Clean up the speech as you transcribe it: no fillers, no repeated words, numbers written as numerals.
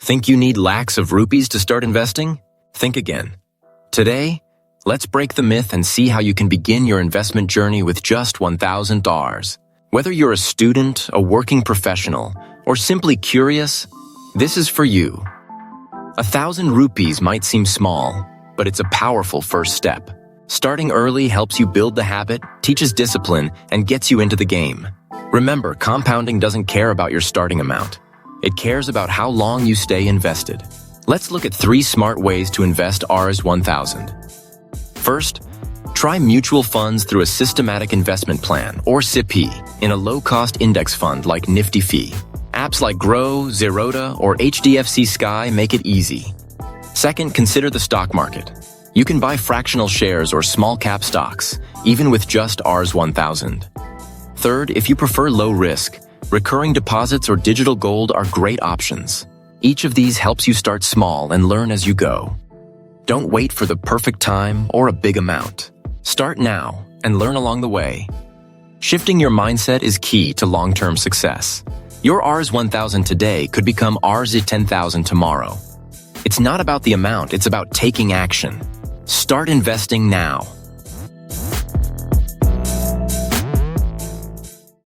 Think you need lakhs of rupees to start investing? Think again. Today, let's break the myth and see how you can begin your investment journey with just $1,000. Whether you're a student, a working professional, or simply curious, this is for you. 1,000 rupees might seem small, but it's a powerful first step. Starting early helps you build the habit, teaches discipline, and gets you into the game. Remember, compounding doesn't care about your starting amount. It cares about how long you stay invested. Let's look at 3 smart ways to invest Rs 1,000. First, try mutual funds through a systematic investment plan, or SIPP, in a low-cost index fund like Nifty Fee. Apps like Grow, Zerodha, or HDFC Sky make it easy. Second, consider the stock market. You can buy fractional shares or small-cap stocks, even with just Rs 1,000. Third, if you prefer low risk, recurring deposits or digital gold are great options. Each of these helps you start small and learn as you go. Don't wait for the perfect time or a big amount. Start now and learn along the way. Shifting your mindset is key to long-term success. Your Rs 1,000 today could become Rs 10,000 tomorrow. It's not about the amount, it's about taking action. Start investing now.